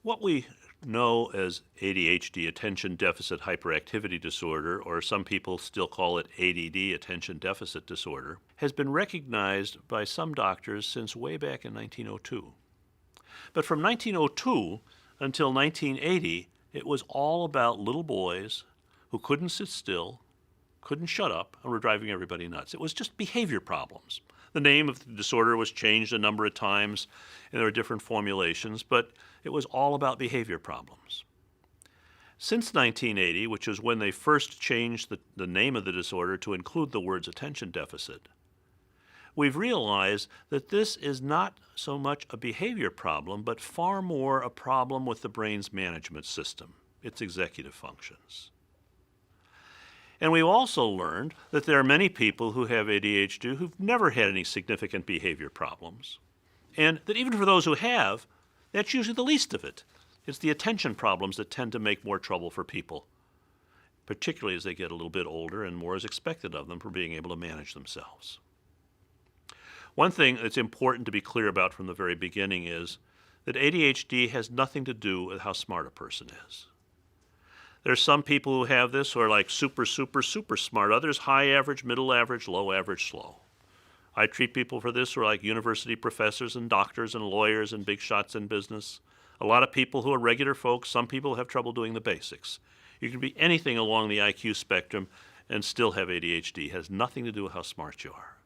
What we know as ADHD, attention deficit hyperactivity disorder, or some people still call it ADD, attention deficit disorder, has been recognized by some doctors since way back in 1902. But from 1902 until 1980, it was all about little boys who couldn't sit still, couldn't shut up, and were driving everybody nuts. It was just behavior problems. The name of the disorder was changed a number of times, and there were different formulations, but it was all about behavior problems. Since 1980, which is when they first changed the name of the disorder to include the words attention deficit, we've realized that this is not so much a behavior problem, but far more a problem with the brain's management system, its executive functions. And we've also learned that there are many people who have ADHD who've never had any significant behavior problems, and that even for those who have, that's usually the least of it. It's the attention problems that tend to make more trouble for people, particularly as they get a little bit older and more is expected of them for being able to manage themselves. One thing that's important to be clear about from the very beginning is that ADHD has nothing to do with how smart a person is. There's some people who have this who are like super smart. Others high average, middle average, low average, slow. I treat people for this who are like university professors and doctors and lawyers and big shots in business. A lot of people who are regular folks. Some people have trouble doing the basics. You can be anything along the IQ spectrum and still have ADHD. It has nothing to do with how smart you are.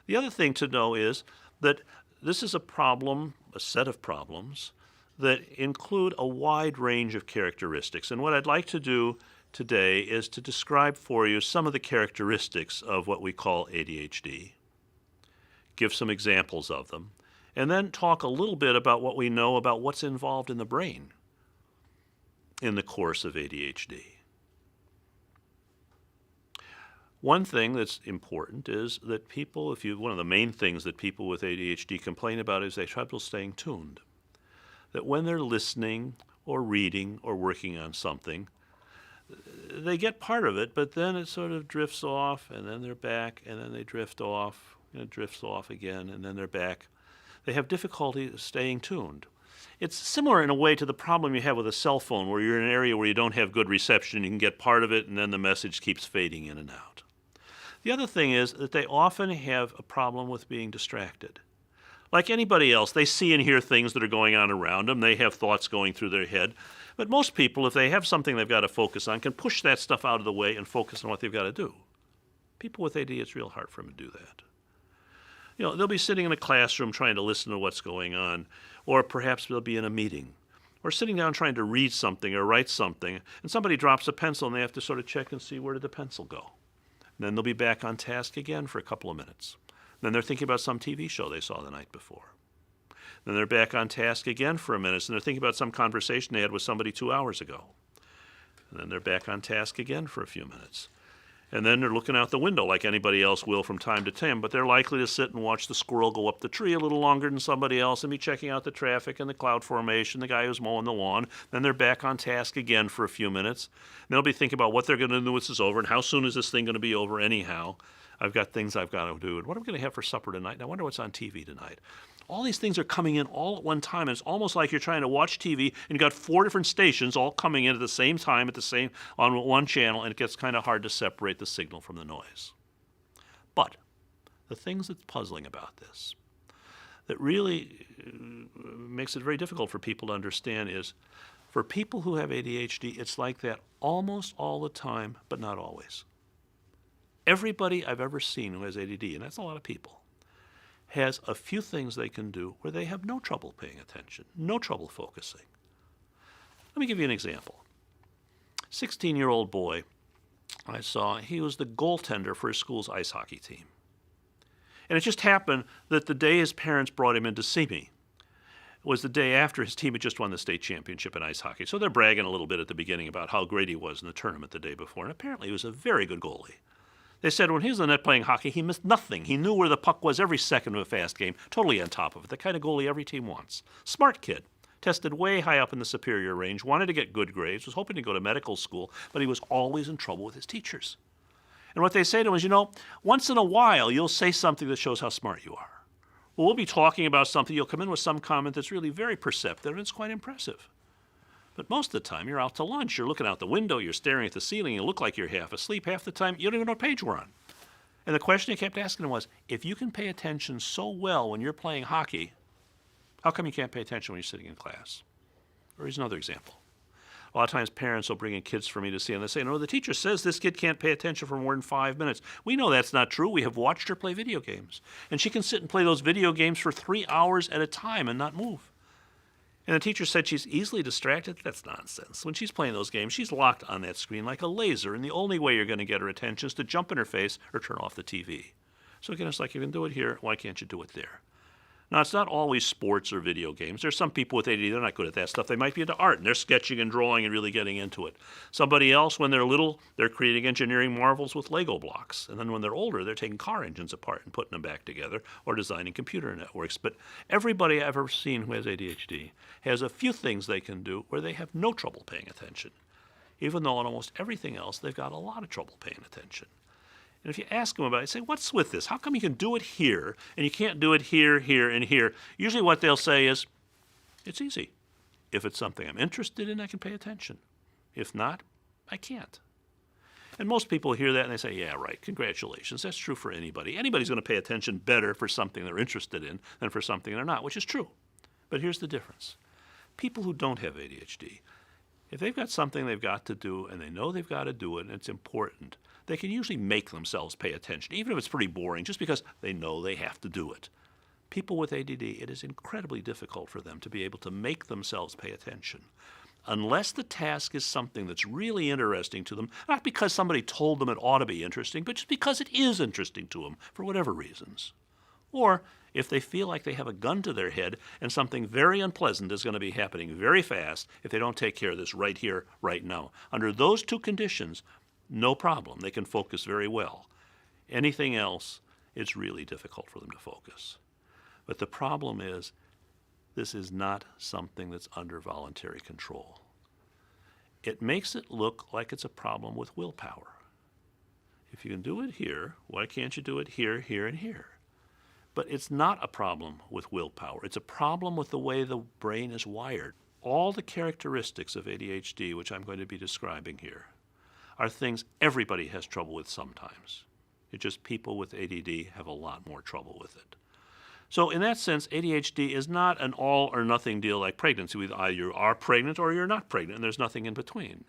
The other thing to know is that this is a problem, a set of problems, that include a wide range of characteristics. And what I'd like to do today is to describe for you some of the characteristics of what we call ADHD, give some examples of them, and then talk a little bit about what we know about what's involved in the brain in the course of ADHD. One thing that's important is that one of the main things that people with ADHD complain about is they have trouble staying tuned. That when they're listening or reading or working on something, they get part of it, but then it sort of drifts off, and then they're back, and then they drift off, and it drifts off again, and then they're back. They have difficulty staying tuned. It's similar in a way to the problem you have with a cell phone, where you're in an area where you don't have good reception, you can get part of it, and then the message keeps fading in and out. The other thing is that they often have a problem with being distracted. Like anybody else, they see and hear things that are going on around them. They have thoughts going through their head. But most people, if they have something they've got to focus on, can push that stuff out of the way and focus on what they've got to do. People with AD, it's real hard for them to do that. You know, they'll be sitting in a classroom trying to listen to what's going on, or perhaps they'll be in a meeting, or sitting down trying to read something or write something, and somebody drops a pencil and they have to sort of check and see, where did the pencil go? And then they'll be back on task again for a couple of minutes. Then they're thinking about some TV show they saw the night before. Then they're back on task again for a minute, and they're thinking about some conversation they had with somebody 2 hours ago. And then they're back on task again for a few minutes. And then they're looking out the window like anybody else will from time to time, but they're likely to sit and watch the squirrel go up the tree a little longer than somebody else and be checking out the traffic and the cloud formation, the guy who's mowing the lawn. Then they're back on task again for a few minutes. And they'll be thinking about what they're going to do when this is over and how soon is this thing going to be over anyhow. I've got things I've got to do. And what am I going to have for supper tonight? And I wonder what's on TV tonight. All these things are coming in all at one time. And it's almost like you're trying to watch TV and you've got 4 different stations all coming in at the same time on one channel, and it gets kind of hard to separate the signal from the noise. But the things that's puzzling about this, that really makes it very difficult for people to understand, is for people who have ADHD, it's like that almost all the time, but not always. Everybody I've ever seen who has ADD, and that's a lot of people, has a few things they can do where they have no trouble paying attention, no trouble focusing. Let me give you an example. 16-year-old boy I saw, he was the goaltender for his school's ice hockey team. And it just happened that the day his parents brought him in to see me was the day after his team had just won the state championship in ice hockey. So they're bragging a little bit at the beginning about how great he was in the tournament the day before. And apparently he was a very good goalie. They said when he was in the net playing hockey, he missed nothing. He knew where the puck was every second of a fast game, totally on top of it, the kind of goalie every team wants. Smart kid, tested way high up in the superior range, wanted to get good grades, was hoping to go to medical school, but he was always in trouble with his teachers. And what they say to him is, once in a while you'll say something that shows how smart you are. Well, we'll be talking about something. You'll come in with some comment that's really very perceptive, and it's quite impressive. But most of the time, you're out to lunch. You're looking out the window. You're staring at the ceiling. You look like you're half asleep. Half the time, you don't even know what page we're on. And the question he kept asking him was, if you can pay attention so well when you're playing hockey, how come you can't pay attention when you're sitting in class? Or here's another example. A lot of times parents will bring in kids for me to see, and they say, no, the teacher says this kid can't pay attention for more than 5 minutes. We know that's not true. We have watched her play video games. And she can sit and play those video games for 3 hours at a time and not move. And the teacher said she's easily distracted. That's nonsense. When she's playing those games, she's locked on that screen like a laser, and the only way you're going to get her attention is to jump in her face or turn off the TV. So again, it's like, you can do it here, why can't you do it there? Now, it's not always sports or video games. There's some people with ADD, they're not good at that stuff. They might be into art, and they're sketching and drawing and really getting into it. Somebody else, when they're little, they're creating engineering marvels with Lego blocks. And then when they're older, they're taking car engines apart and putting them back together or designing computer networks. But everybody I've ever seen who has ADHD has a few things they can do where they have no trouble paying attention, even though on almost everything else, they've got a lot of trouble paying attention. And if you ask them about it, say, what's with this? How come you can do it here and you can't do it here, here, and here? Usually what they'll say is, it's easy. If it's something I'm interested in, I can pay attention. If not, I can't. And most people hear that and they say, yeah, right, congratulations. That's true for anybody. Anybody's going to pay attention better for something they're interested in than for something they're not, which is true. But here's the difference. People who don't have ADHD, if they've got something they've got to do and they know they've got to do it and it's important, they can usually make themselves pay attention, even if it's pretty boring, just because they know they have to do it. People with ADD, it is incredibly difficult for them to be able to make themselves pay attention. Unless the task is something that's really interesting to them, not because somebody told them it ought to be interesting, but just because it is interesting to them for whatever reasons. Or if they feel like they have a gun to their head and something very unpleasant is going to be happening very fast if they don't take care of this right here, right now. Under those two conditions, no problem. They can focus very well. Anything else, it's really difficult for them to focus. But the problem is, this is not something that's under voluntary control. It makes it look like it's a problem with willpower. If you can do it here, why can't you do it here, here, and here? But it's not a problem with willpower. It's a problem with the way the brain is wired. All the characteristics of ADHD, which I'm going to be describing here, are things everybody has trouble with sometimes. It's just people with ADD have a lot more trouble with it. So in that sense, ADHD is not an all or nothing deal like pregnancy. Either you are pregnant or you're not pregnant, and there's nothing in between.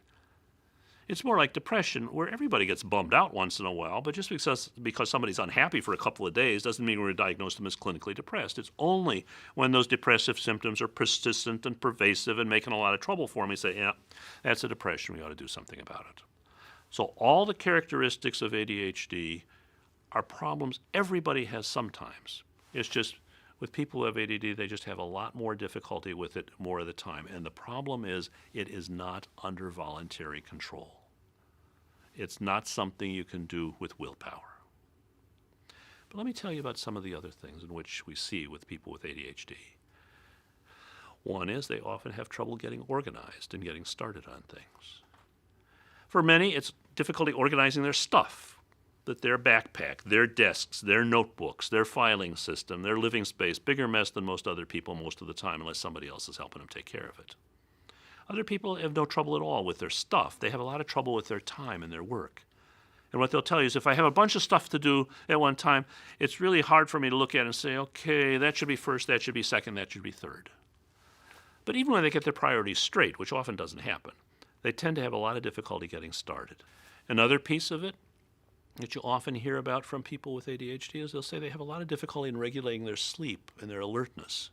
It's more like depression, where everybody gets bummed out once in a while, but just because somebody's unhappy for a couple of days doesn't mean we're going to diagnose them as clinically depressed. It's only when those depressive symptoms are persistent and pervasive and making a lot of trouble for me, say, yeah, that's a depression, we ought to do something about it. So all the characteristics of ADHD are problems everybody has sometimes. It's just with people who have ADD, they just have a lot more difficulty with it more of the time. And the problem is it is not under voluntary control. It's not something you can do with willpower. But let me tell you about some of the other things in which we see with people with ADHD. One is they often have trouble getting organized and getting started on things. For many, it's difficulty organizing their stuff, that their backpack, their desks, their notebooks, their filing system, their living space, bigger mess than most other people most of the time, unless somebody else is helping them take care of it. Other people have no trouble at all with their stuff. They have a lot of trouble with their time and their work. And what they'll tell you is, if I have a bunch of stuff to do at one time, it's really hard for me to look at and say, okay, that should be first, that should be second, that should be third. But even when they get their priorities straight, which often doesn't happen, they tend to have a lot of difficulty getting started. Another piece of it that you often hear about from people with ADHD is they'll say they have a lot of difficulty in regulating their sleep and their alertness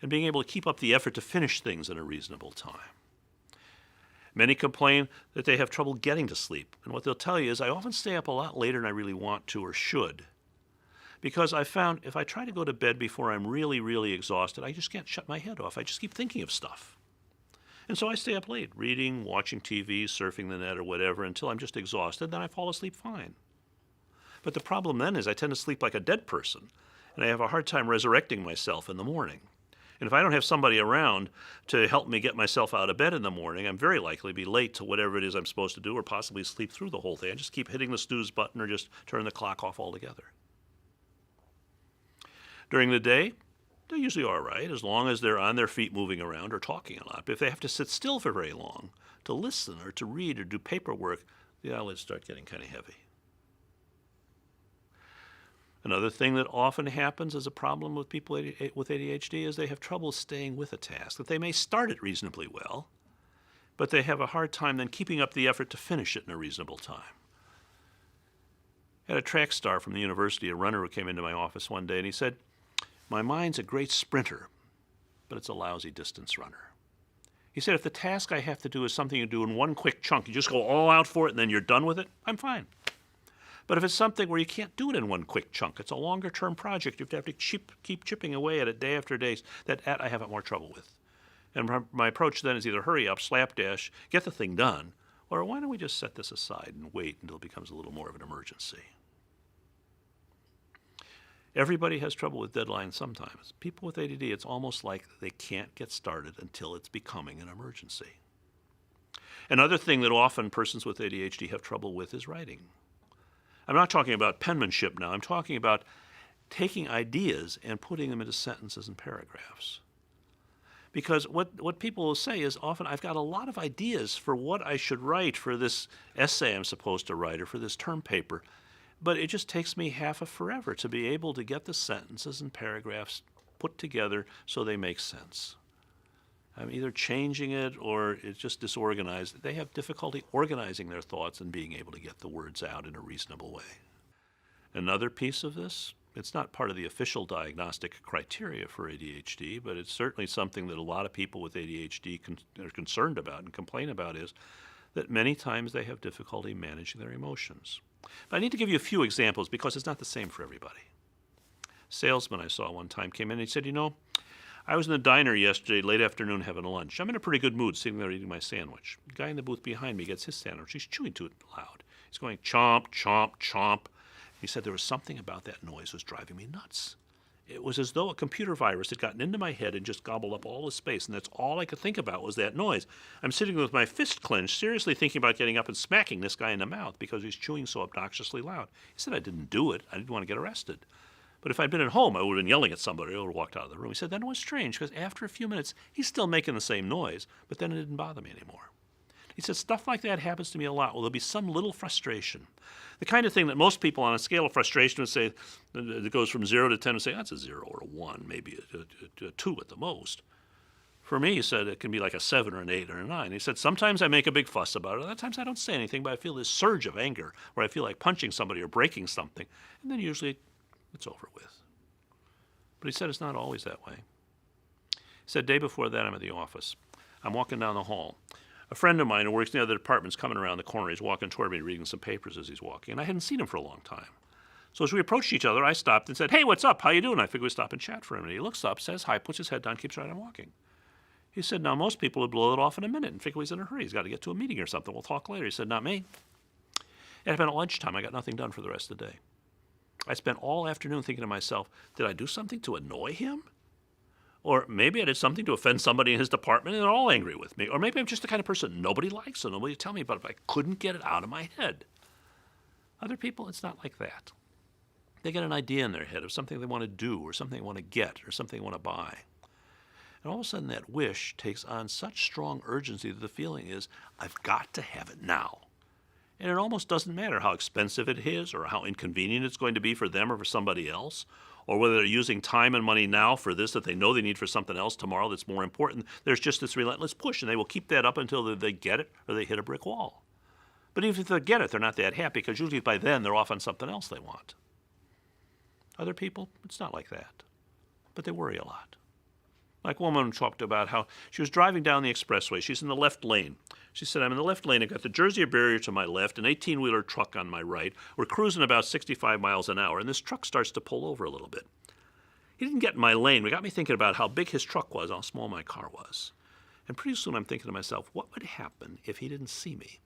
and being able to keep up the effort to finish things in a reasonable time. Many complain that they have trouble getting to sleep, and what they'll tell you is, I often stay up a lot later than I really want to or should, because I found if I try to go to bed before I'm really, really exhausted, I just can't shut my head off. I just keep thinking of stuff. And so I stay up late, reading, watching TV, surfing the net or whatever, until I'm just exhausted, then I fall asleep fine. But the problem then is I tend to sleep like a dead person, and I have a hard time resurrecting myself in the morning. And if I don't have somebody around to help me get myself out of bed in the morning, I'm very likely to be late to whatever it is I'm supposed to do, or possibly sleep through the whole thing. I just keep hitting the snooze button or just turn the clock off altogether. During the day, they're usually all right as long as they're on their feet moving around or talking a lot. But if they have to sit still for very long to listen or to read or do paperwork, the eyelids start getting kind of heavy. Another thing that often happens as a problem with people with ADHD is they have trouble staying with a task, that they may start it reasonably well, but they have a hard time then keeping up the effort to finish it in a reasonable time. I had a track star from the university, a runner who came into my office one day, and he said, "My mind's a great sprinter, but it's a lousy distance runner." He said, "If the task I have to do is something you do in one quick chunk, you just go all out for it and then you're done with it, I'm fine. But if it's something where you can't do it in one quick chunk, it's a longer-term project, you have to keep chipping away at it day after day, that I have more trouble with." And my approach then is either hurry up, slapdash, get the thing done, or why don't we just set this aside and wait until it becomes a little more of an emergency? Everybody has trouble with deadlines sometimes. People with ADD, it's almost like they can't get started until it's becoming an emergency. Another thing that often persons with ADHD have trouble with is writing. I'm not talking about penmanship now. I'm talking about taking ideas and putting them into sentences and paragraphs. Because what people will say is often, I've got a lot of ideas for what I should write for this essay I'm supposed to write or for this term paper, but it just takes me half of forever to be able to get the sentences and paragraphs put together so they make sense. I'm either changing it or it's just disorganized. They have difficulty organizing their thoughts and being able to get the words out in a reasonable way. Another piece of this, it's not part of the official diagnostic criteria for ADHD, but it's certainly something that a lot of people with ADHD are concerned about and complain about, is that many times they have difficulty managing their emotions. But I need to give you a few examples because it's not the same for everybody. A salesman I saw one time came in and he said, "I was in the diner yesterday, late afternoon, having lunch. I'm in a pretty good mood sitting there eating my sandwich. The guy in the booth behind me gets his sandwich. He's chewing to it loud. He's going chomp, chomp, chomp." He said there was something about that noise was driving me nuts. It was as though a computer virus had gotten into my head and just gobbled up all the space, and that's all I could think about was that noise. I'm sitting with my fist clenched, seriously thinking about getting up and smacking this guy in the mouth because he's chewing so obnoxiously loud. He said I didn't do it. I didn't want to get arrested. But if I'd been at home, I would have been yelling at somebody or walked out of the room. He said that was strange because after a few minutes, he's still making the same noise, but then it didn't bother me anymore. He said stuff like that happens to me a lot. Well, there'll be some little frustration. The kind of thing that most people on a scale of frustration would say, that goes from 0 to 10, would say, that's a 0 or a 1, maybe a 2 at the most. For me, he said, it can be like a 7 or an 8 or a 9. He said, sometimes I make a big fuss about it. Other times I don't say anything, but I feel this surge of anger where I feel like punching somebody or breaking something. And then usually it's over with. But he said it's not always that way. He said, day before that, I'm at the office. I'm walking down the hall. A friend of mine who works in the other department's coming around the corner. He's walking toward me, reading some papers as he's walking. And I hadn't seen him for a long time. So as we approached each other, I stopped and said, "Hey, what's up? How you doing?" I figured we'd stop and chat for a minute. He looks up, says hi, puts his head down, keeps right on walking. He said, now most people would blow it off in a minute and figure he's in a hurry. He's got to get to a meeting or something. We'll talk later. He said, not me. It happened at lunchtime. I got nothing done for the rest of the day. I spent all afternoon thinking to myself, did I do something to annoy him? Or maybe I did something to offend somebody in his department and they're all angry with me. Or maybe I'm just the kind of person nobody likes, so nobody tell me about it, but I couldn't get it out of my head. Other people, it's not like that. They get an idea in their head of something they want to do or something they want to get or something they want to buy. And all of a sudden that wish takes on such strong urgency that the feeling is, I've got to have it now. And it almost doesn't matter how expensive it is or how inconvenient it's going to be for them or for somebody else, or whether they're using time and money now for this that they know they need for something else tomorrow that's more important. There's just this relentless push, and they will keep that up until they get it or they hit a brick wall. But even if they get it, they're not that happy because usually by then they're off on something else they want. Other people, it's not like that, but they worry a lot. Like a woman talked about how she was driving down the expressway. She's in the left lane. She said, I'm in the left lane. I've got the Jersey barrier to my left, an 18-wheeler truck on my right. We're cruising about 65 miles an hour, and this truck starts to pull over a little bit. He didn't get in my lane. It got me thinking about how big his truck was, how small my car was. And pretty soon I'm thinking to myself, what would happen if he didn't see me?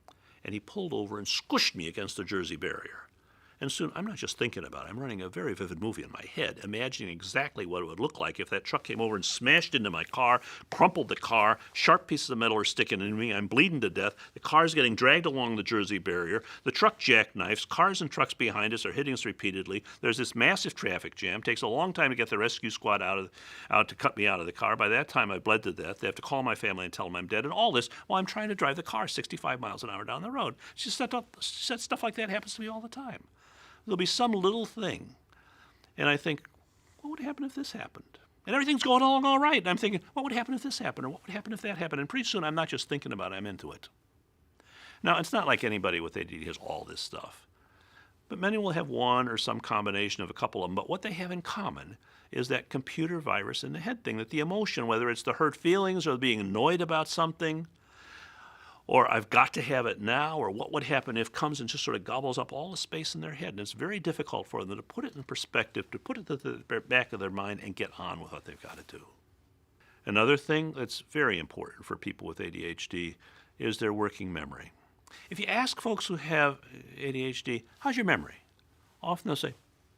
And he pulled over and squished me against the Jersey barrier. And soon, I'm not just thinking about it, I'm running a very vivid movie in my head, imagining exactly what it would look like if that truck came over and smashed into my car, crumpled the car, sharp pieces of metal are sticking into me, I'm bleeding to death, the car's getting dragged along the Jersey barrier, the truck jackknifes, cars and trucks behind us are hitting us repeatedly, there's this massive traffic jam, takes a long time to get the rescue squad out to cut me out of the car. By that time, I bled to death. They have to call my family and tell them I'm dead, and all this while I'm trying to drive the car 65 miles an hour down the road. She said stuff like that happens to me all the time. There'll be some little thing, and I think, what would happen if this happened? And everything's going along all right, and I'm thinking, what would happen if this happened, or what would happen if that happened? And pretty soon, I'm not just thinking about it, I'm into it. Now, it's not like anybody with ADD has all this stuff, but many will have one or some combination of a couple of them, but what they have in common is that computer virus in the head thing, that the emotion, whether it's the hurt feelings or being annoyed about something, or I've got to have it now, or what would happen if comes and just sort of gobbles up all the space in their head. And it's very difficult for them to put it in perspective, to put it to the back of their mind and get on with what they've got to do. Another thing that's very important for people with ADHD is their working memory. If you ask folks who have ADHD, how's your memory? Often they'll say,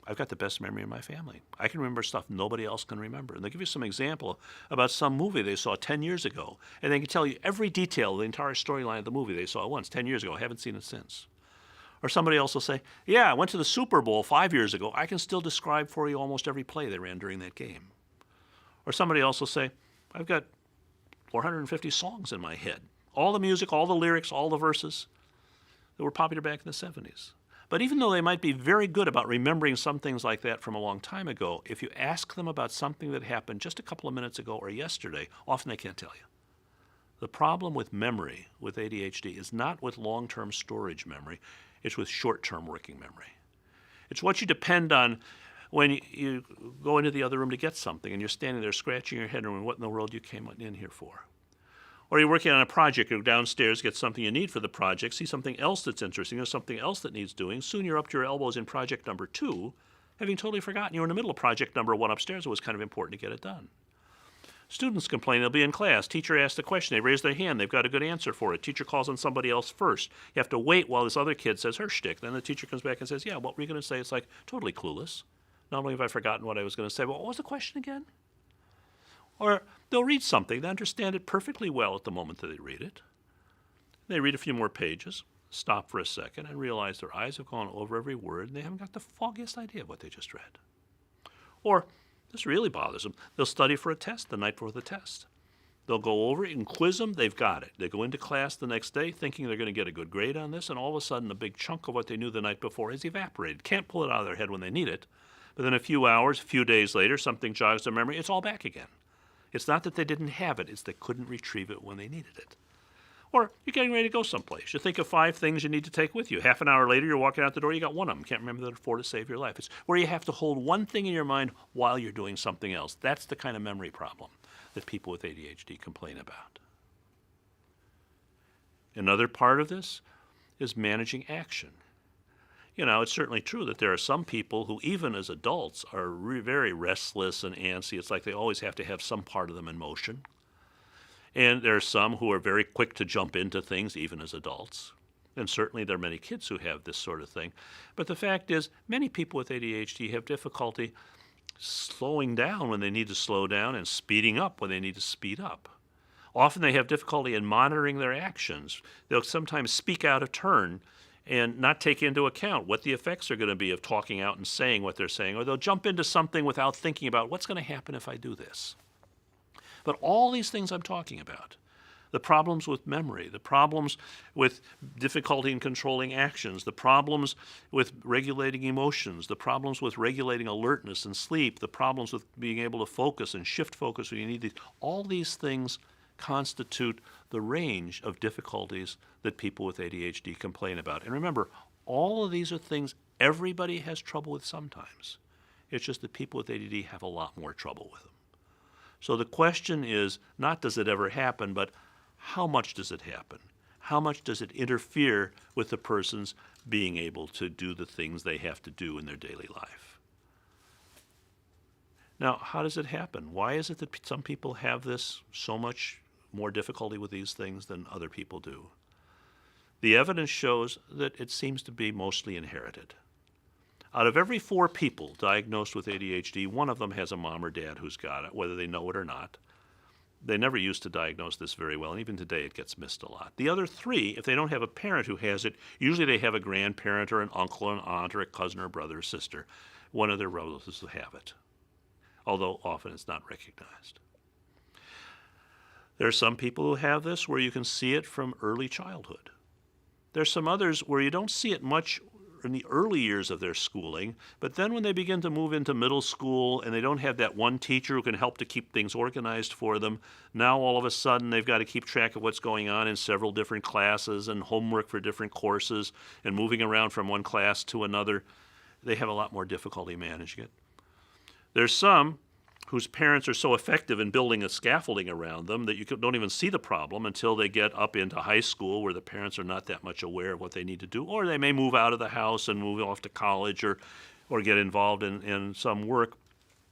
I've got the best memory in my family. I can remember stuff nobody else can remember. And they'll give you some example about some movie they saw 10 years ago, and they can tell you every detail of the entire storyline of the movie they saw once 10 years ago. I haven't seen it since. Or somebody else will say, yeah, I went to the Super Bowl 5 years ago. I can still describe for you almost every play they ran during that game. Or somebody else will say, I've got 450 songs in my head. All the music, all the lyrics, all the verses that were popular back in the 70s. But even though they might be very good about remembering some things like that from a long time ago, if you ask them about something that happened just a couple of minutes ago or yesterday, often they can't tell you. The problem with memory with ADHD is not with long-term storage memory, it's with short-term working memory. It's what you depend on when you go into the other room to get something and you're standing there scratching your head and wondering what in the world you came in here for. Or you're working on a project, go downstairs, get something you need for the project, see something else that's interesting or something else that needs doing. Soon you're up to your elbows in project number 2, having totally forgotten you were in the middle of project number 1 upstairs. It was kind of important to get it done. Students complain they'll be in class. Teacher asks a question. They raise their hand. They've got a good answer for it. Teacher calls on somebody else first. You have to wait while this other kid says her shtick. Then the teacher comes back and says, yeah, what were you going to say? It's like totally clueless. Not only have I forgotten what I was going to say, but what was the question again? Or they'll read something. They understand it perfectly well at the moment that they read it. They read a few more pages, stop for a second, and realize their eyes have gone over every word, and they haven't got the foggiest idea of what they just read. Or, this really bothers them, they'll study for a test the night before the test. They'll go over it and quiz them, they've got it. They go into class the next day thinking they're going to get a good grade on this, and all of a sudden a big chunk of what they knew the night before has evaporated. Can't pull it out of their head when they need it, but then a few hours, a few days later, something jogs their memory, it's all back again. It's not that they didn't have it, it's they couldn't retrieve it when they needed it. Or you're getting ready to go someplace. You think of 5 things you need to take with you. Half an hour later, you're walking out the door, you got one of them. Can't remember the 4 to save your life. It's where you have to hold one thing in your mind while you're doing something else. That's the kind of memory problem that people with ADHD complain about. Another part of this is managing action. You know, it's certainly true that there are some people who, even as adults, are very restless and antsy. It's like they always have to have some part of them in motion. And there are some who are very quick to jump into things, even as adults. And certainly there are many kids who have this sort of thing. But the fact is, many people with ADHD have difficulty slowing down when they need to slow down and speeding up when they need to speed up. Often they have difficulty in monitoring their actions. They'll sometimes speak out of turn and not take into account what the effects are going to be of talking out and saying what they're saying, or they'll jump into something without thinking about what's going to happen if I do this. But all these things I'm talking about, the problems with memory, the problems with difficulty in controlling actions, the problems with regulating emotions, the problems with regulating alertness and sleep, the problems with being able to focus and shift focus when you need to, all these things constitute the range of difficulties that people with ADHD complain about. And remember, all of these are things everybody has trouble with sometimes. It's just that people with ADD have a lot more trouble with them. So the question is not does it ever happen, but how much does it happen? How much does it interfere with the person's being able to do the things they have to do in their daily life? Now, how does it happen? Why is it that some people have this so much more difficulty with these things than other people do? The evidence shows that it seems to be mostly inherited. Out of every 4 people diagnosed with ADHD, one of them has a mom or dad who's got it, whether they know it or not. They never used to diagnose this very well, and even today it gets missed a lot. The other 3, if they don't have a parent who has it, usually they have a grandparent or an uncle or an aunt or a cousin or brother or sister, one of their relatives who have it, although often it's not recognized. There are some people who have this where you can see it from early childhood. There's some others where you don't see it much in the early years of their schooling, but then when they begin to move into middle school and they don't have that one teacher who can help to keep things organized for them, now all of a sudden they've got to keep track of what's going on in several different classes and homework for different courses and moving around from one class to another. They have a lot more difficulty managing it. There's some whose parents are so effective in building a scaffolding around them that you don't even see the problem until they get up into high school, where the parents are not that much aware of what they need to do, or they may move out of the house and move off to college or get involved in some work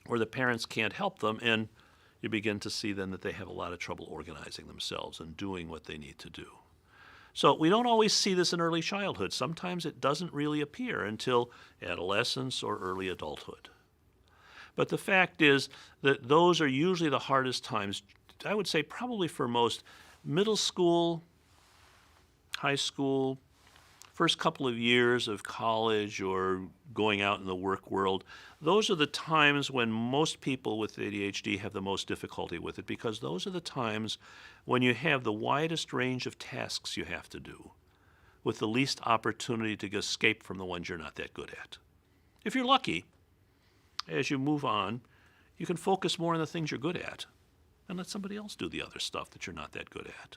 where the parents can't help them, and you begin to see then that they have a lot of trouble organizing themselves and doing what they need to do. So we don't always see this in early childhood. Sometimes it doesn't really appear until adolescence or early adulthood. But the fact is that those are usually the hardest times, I would say probably for most. Middle school, high school, first couple of years of college or going out in the work world, those are the times when most people with ADHD have the most difficulty with it, because those are the times when you have the widest range of tasks you have to do with the least opportunity to escape from the ones you're not that good at. If you're lucky, as you move on, you can focus more on the things you're good at and let somebody else do the other stuff that you're not that good at.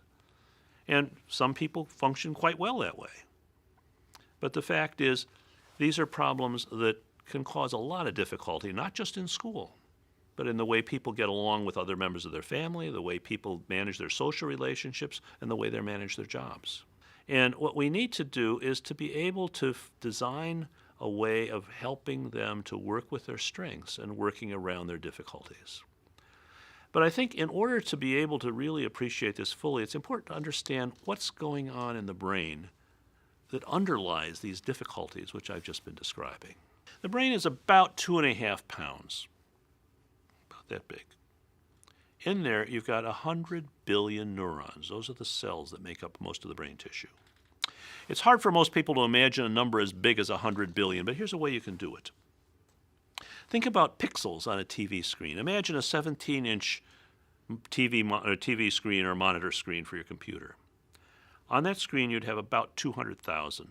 And some people function quite well that way. But the fact is, these are problems that can cause a lot of difficulty, not just in school, but in the way people get along with other members of their family, the way people manage their social relationships, and the way they manage their jobs. And what we need to do is to be able to design a way of helping them to work with their strengths and working around their difficulties. But I think in order to be able to really appreciate this fully, it's important to understand what's going on in the brain that underlies these difficulties which I've just been describing. The brain is about 2.5 pounds, about that big. In there, you've got 100 billion neurons. Those are the cells that make up most of the brain tissue. It's hard for most people to imagine a number as big as 100 billion, but here's a way you can do it. Think about pixels on a TV screen. Imagine a 17-inch TV screen or monitor screen for your computer. On that screen, you'd have about 200,000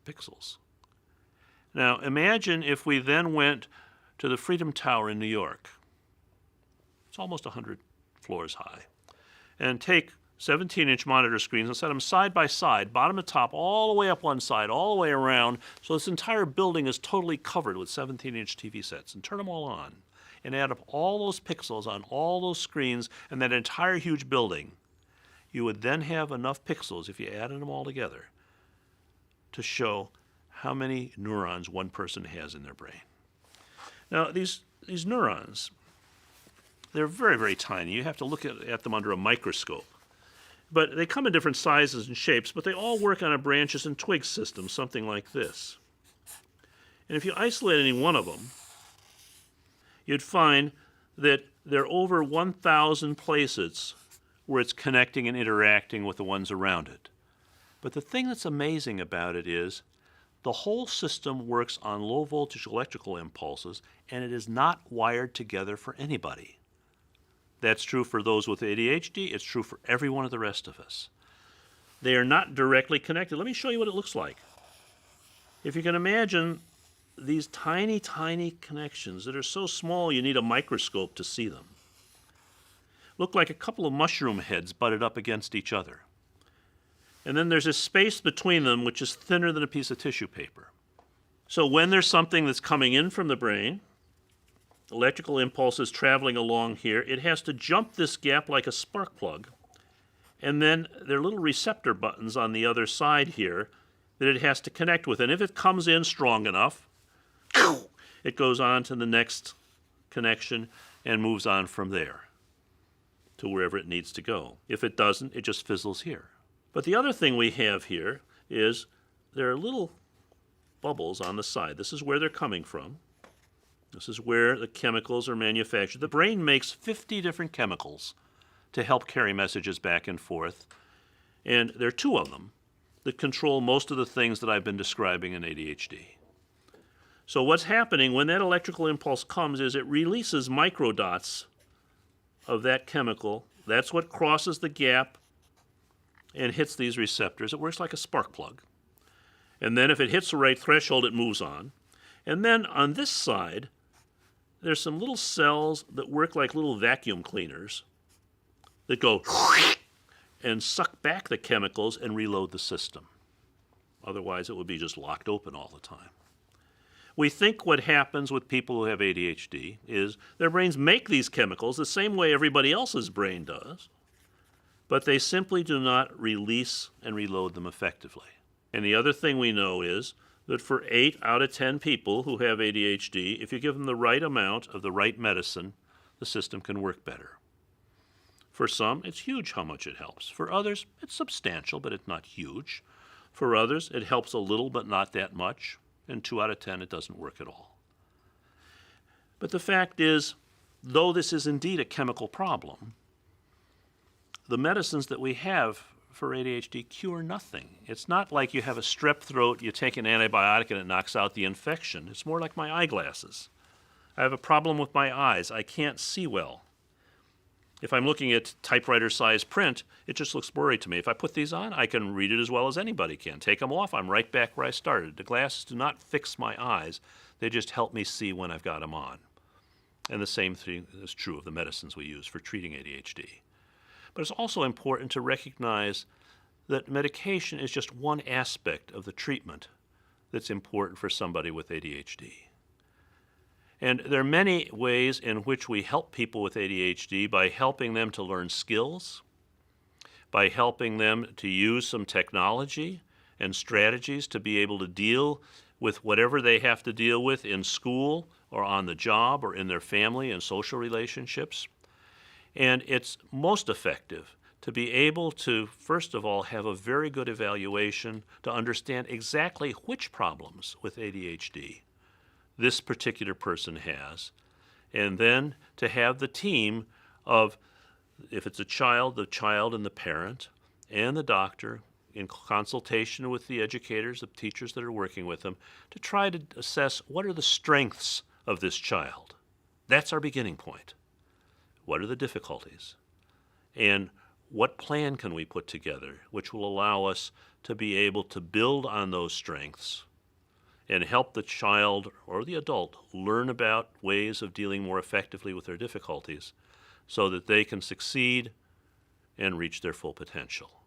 pixels. Now, imagine if we then went to the Freedom Tower in New York. It's almost 100 floors high. And take 17-inch monitor screens and set them side by side, bottom to top, all the way up one side, all the way around, so this entire building is totally covered with 17-inch TV sets, and turn them all on, and add up all those pixels on all those screens and that entire huge building. You would then have enough pixels, if you added them all together, to show how many neurons one person has in their brain. Now, these neurons, they're very, very tiny. You have to look at them under a microscope. But they come in different sizes and shapes, but they all work on a branches and twigs system, something like this. And if you isolate any one of them, you'd find that there are over 1,000 places where it's connecting and interacting with the ones around it. But the thing that's amazing about it is the whole system works on low voltage electrical impulses, and it is not wired together for anybody. That's true for those with ADHD. It's true for every one of the rest of us. They are not directly connected. Let me show you what it looks like. If you can imagine these tiny, tiny connections that are so small you need a microscope to see them. Look like a couple of mushroom heads butted up against each other. And then there's a space between them which is thinner than a piece of tissue paper. So when there's something that's coming in from the brain, electrical impulses traveling along here, it has to jump this gap like a spark plug. And then there are little receptor buttons on the other side here that it has to connect with. And if it comes in strong enough, it goes on to the next connection and moves on from there to wherever it needs to go. If it doesn't, it just fizzles here. But the other thing we have here is there are little bubbles on the side. This is where they're coming from. This is where the chemicals are manufactured. The brain makes 50 different chemicals to help carry messages back and forth. And there are two of them that control most of the things that I've been describing in ADHD. So what's happening when that electrical impulse comes is it releases microdots of that chemical. That's what crosses the gap and hits these receptors. It works like a spark plug. And then if it hits the right threshold, it moves on. And then on this side, there's some little cells that work like little vacuum cleaners that go and suck back the chemicals and reload the system. Otherwise, it would be just locked open all the time. We think what happens with people who have ADHD is their brains make these chemicals the same way everybody else's brain does, but they simply do not release and reload them effectively. And the other thing we know is that for 8 out of 10 people who have ADHD, if you give them the right amount of the right medicine, the system can work better. For some, it's huge how much it helps. For others, it's substantial, but it's not huge. For others, it helps a little, but not that much. And 2 out of 10, it doesn't work at all. But the fact is, though this is indeed a chemical problem, the medicines that we have for ADHD cure nothing. It's not like you have a strep throat, you take an antibiotic and it knocks out the infection. It's more like my eyeglasses. I have a problem with my eyes. I can't see well. If I'm looking at typewriter-sized print, it just looks blurry to me. If I put these on, I can read it as well as anybody can. Take them off, I'm right back where I started. The glasses do not fix my eyes. They just help me see when I've got them on. And the same thing is true of the medicines we use for treating ADHD. But it's also important to recognize that medication is just one aspect of the treatment that's important for somebody with ADHD. And there are many ways in which we help people with ADHD by helping them to learn skills, by helping them to use some technology and strategies to be able to deal with whatever they have to deal with in school or on the job or in their family and social relationships. And it's most effective to be able to, first of all, have a very good evaluation to understand exactly which problems with ADHD this particular person has, and then to have the team of, if it's a child, the child and the parent and the doctor in consultation with the educators, the teachers that are working with them, to try to assess what are the strengths of this child. That's our beginning point. What are the difficulties? And what plan can we put together which will allow us to be able to build on those strengths and help the child or the adult learn about ways of dealing more effectively with their difficulties so that they can succeed and reach their full potential.